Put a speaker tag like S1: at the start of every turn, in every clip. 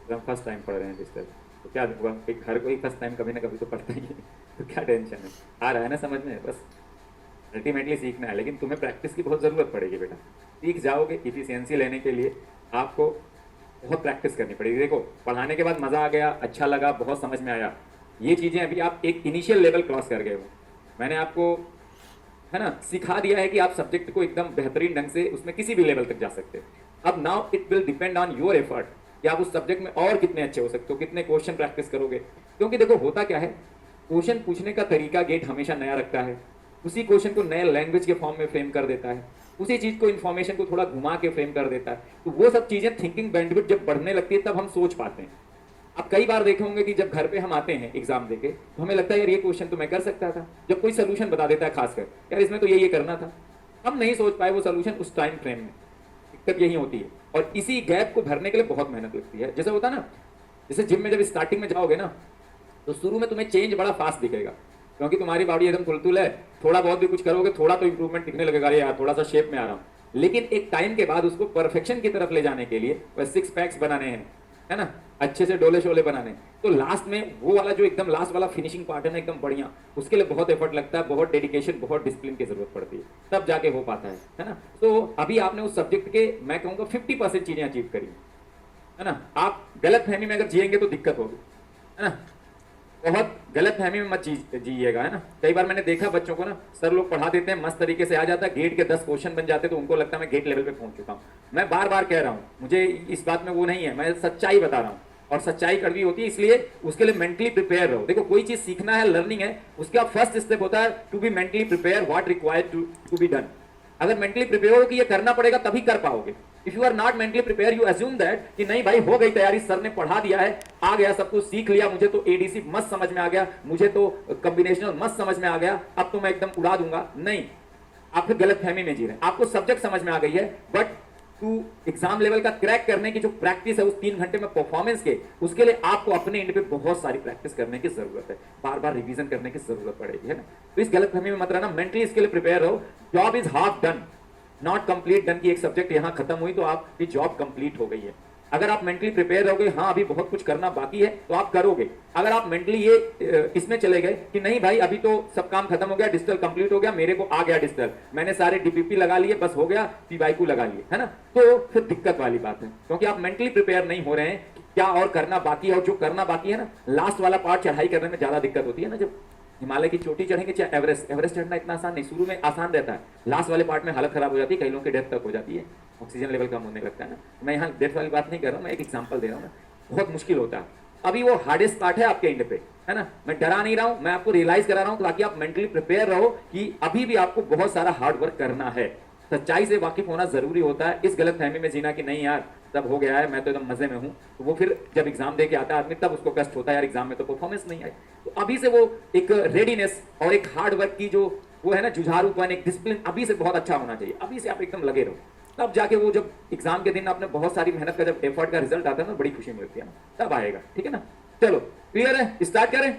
S1: तो हम first time पढ़ रहे हैं डिस्टर्ब, तो क्या हुआ, एक हर कोई फर्स्ट टाइम कभी ना कभी तो पढ़ता ही है। तो क्या टेंशन है, आ रहा है ना समझ में, बस अल्टीमेटली सीखना है, लेकिन तुम्हें प्रैक्टिस की बहुत ज़रूरत पड़ेगी बेटा। सीख जाओगे इफिशियंसी लेने के लिए, आपको बहुत प्रैक्टिस करनी पड़ेगी। देखो पढ़ाने के बाद मज़ा आ गया, अच्छा लगा, बहुत समझ में आया, ये चीज़ें अभी आप एक इनिशियल लेवल क्रॉस कर गए हो। मैंने आपको है ना सिखा दिया है कि आप सब्जेक्ट को एकदम बेहतरीन ढंग से उसमें किसी भी लेवल तक जा सकते हो। अब now it will depend on your effort कि आप उस सब्जेक्ट में और कितने अच्छे हो सकते हो, कितने क्वेश्चन प्रैक्टिस करोगे। क्योंकि देखो होता क्या है, क्वेश्चन पूछने का तरीका गेट हमेशा नया रखता है, उसी क्वेश्चन को नए लैंग्वेज के फॉर्म में फ्रेम कर देता है, उसी चीज को इन्फॉर्मेशन को थोड़ा घुमा के फ्रेम कर देता है। तो वो सब चीजें थिंकिंग बैंडविड्थ जब बढ़ने लगती है तब हम सोच पाते हैं। आप कई बार देखे होंगे कि जब घर पे हम आते हैं एग्जाम देके तो हमें लगता है यार ये क्वेश्चन तो मैं कर सकता था, जब कोई सोल्यूशन बता देता है खासकर यार इसमें तो ये करना था, हम नहीं सोच पाए वो सोल्यूशन उस टाइम फ्रेम में। दिक्कत यही होती है, और इसी गैप को भरने के लिए बहुत मेहनत लगती है। जैसे होता ना, जैसे जिम में जब स्टार्टिंग में जाओगे ना तो शुरू में तुम्हें चेंज बड़ा फास्ट दिखेगा, क्योंकि तुम्हारी बॉडी एकदम तुलतुल है, थोड़ा बहुत भी कुछ करोगे थोड़ा तो इंप्रूवमेंट दिखने लगेगा, अरे यार थोड़ा सा शेप में आ रहा हूँ। लेकिन एक टाइम के बाद उसको परफेक्शन की तरफ ले जाने के लिए वह सिक्स पैक्स बनाने हैं, है ना, अच्छे से डोले शोले बनाने, तो लास्ट में वो वाला जो एकदम लास्ट वाला फिनिशिंग पार्ट है ना एकदम बढ़िया, उसके लिए बहुत एफर्ट लगता है, बहुत डेडिकेशन, बहुत डिसिप्लिन की जरूरत पड़ती है, तब जाके हो पाता है ना। तो अभी आपने उस सब्जेक्ट के मैं कहूँगा 50% चीजें अचीव करी है ना। आप गलत फहमी में अगर जिएंगे तो दिक्कत होगी, है ना, बहुत गलत फहमी में मत जिएगा, है ना। कई बार मैंने देखा बच्चों को ना, सर लोग पढ़ा देते हैं मस्त तरीके से आ जाता है, गेट के 10 क्वेश्चन बन जाते तो उनको लगता है मैं गेट लेवल पे पहुंच चुका हूं। मैं बार बार कह रहा हूं, मुझे इस बात में वो नहीं है, मैं सच्चाई बता रहा हूं, और सच्चाई कड़वी होती है, इसलिए उसके लिए मेंटली प्रिपेयर रहो। देखो कोई चीज सीखना है, लर्निंग है, उसका फर्स्ट स्टेप होता है to be mentally prepare what required to be done. अगर मेंटली प्रिपेयर हो कि ये करना पड़ेगा तभी कर पाओगे। If you are not mentally prepare you assume that कि नहीं भाई हो गई तैयारी, सर ने पढ़ा दिया है, आ गया सब कुछ सीख लिया, मुझे तो एडीसी मस्त समझ में आ गया, मुझे तो कॉम्बिनेशनल मस्त समझ में आ गया, अब तो मैं एकदम उड़ा दूंगा। नहीं, आप फिर गलत फहमी में जी रहे हैं। आपको सब्जेक्ट समझ में आ गई है, बट टू एग्जाम लेवल का क्रैक करने की जो प्रैक्टिस है उस 3 घंटे में परफॉर्मेंस के, उसके लिए आपको अपने एंड पे बहुत सारी प्रैक्टिस करने की जरूरत है, बार बार रिवीजन करने की जरूरत पड़ेगी, है ना। तो इस गलत फहमी में मत रहना, मेंटली इसके लिए प्रिपेयर रहो। Job is half done not complete done, की एक सब्जेक्ट यहां खत्म हुई तो आपकी जॉब कंप्लीट हो गई है। अगर आप मेंटली प्रिपेयर रहोगे, हाँ अभी बहुत कुछ करना बाकी है, तो आप करोगे। अगर आप मेंटली ये इसमें चले गए कि नहीं भाई अभी तो सब काम खत्म हो गया, डिजिटल कंप्लीट हो गया, मेरे को आ गया डिजिटल, मैंने सारे डीपीपी लगा लिए, बस हो गया, पीवाईक्यू लगा लिए, है ना, तो फिर दिक्कत वाली बात है, क्योंकि आप मेंटली प्रिपेयर नहीं हो रहे हैं क्या और करना बाकी है। और जो करना बाकी है ना, लास्ट वाला पार्ट चढ़ाई करने में ज्यादा दिक्कत होती है ना। जब हिमालय की चोटी चढ़ेंगे चाहे एवरेस्ट, एवरेस्ट चढ़ना इतना आसान नहीं, शुरू में आसान रहता है, लास्ट वाले पार्ट में हालत खराब हो जाती है, कई लोगों की डेथ तक हो जाती है, ऑक्सीजन लेवल कम होने लगता है ना। मैं यहाँ डेथ वाली बात नहीं कर रहा हूँ, मैं एक एग्जांपल दे रहा हूँ ना, बहुत मुश्किल होता है। अभी वो हार्डेस्ट पार्ट है आपके एंड पे, है ना, मैं डरा नहीं रहा हूँ, मैं आपको रियलाइज करा रहा हूँ ताकि आप मेंटली प्रिपेयर रहो कि अभी भी आपको बहुत सारा हार्ड वर्क करना है। सच्चाई से वाकिफ होना जरूरी होता है, इस गलत फहमी में जीना कि नहीं यार सब हो गया है, मैं तो एकदम मजे में हूँ, तो वो फिर जब एग्जाम दे के आता है आदमी तब उसको कष्ट होता है यार एग्जाम में तो परफॉर्मेंस नहीं आई। तो अभी से वो एक रेडीनेस और एक हार्ड वर्क की जो वो है ना, जुझारूपन, एक डिसिप्लिन अभी से बहुत अच्छा होना चाहिए, अभी से आप एकदम लगे रहो, तब जाके वो जब एग्जाम के दिन आपने बहुत सारी मेहनत का जब एफर्ट का रिजल्ट आता है ना, बड़ी खुशी मिलती है ना, तब आएगा। ठीक है ना, चलो क्लियर है, स्टार्ट करें।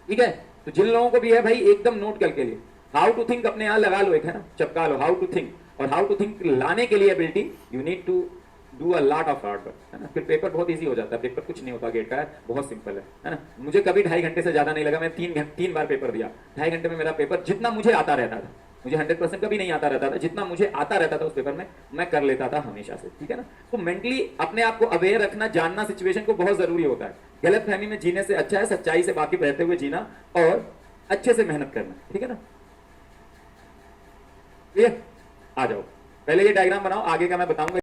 S1: ठीक है, तो जिन लोगों को भी है भाई एकदम नोट करके लिए, हाउ टू थिंक अपने यहाँ लगा लो, एक है ना चपका लो, हाउ टू थिंक। और हाउ टू थिंक लाने के लिए ability you need to do a lot of hard work, है ना, फिर पेपर बहुत इजी हो जाता है। पेपर कुछ नहीं होता गेट का, बहुत सिंपल है ना। मुझे कभी 2.5 घंटे से ज्यादा नहीं लगा, मैं 3 बार पेपर दिया, 2.5 घंटे में मेरा पेपर, जितना मुझे आता रहता था, मुझे 100% कभी नहीं आता रहता था, जितना मुझे आता रहता था उस पेपर में मैं कर लेता था हमेशा से। ठीक है ना, तो मेंटली अपने आप को अवेयर रखना, जानना सिचुएशन को बहुत जरूरी होता है। गलत फहमी में जीने से अच्छा है सच्चाई से वाकिफ रहते हुए जीना और अच्छे से मेहनत करना। ठीक है ना, ये आ जाओ, पहले ये डायग्राम बनाओ, आगे का मैं बताऊंगा।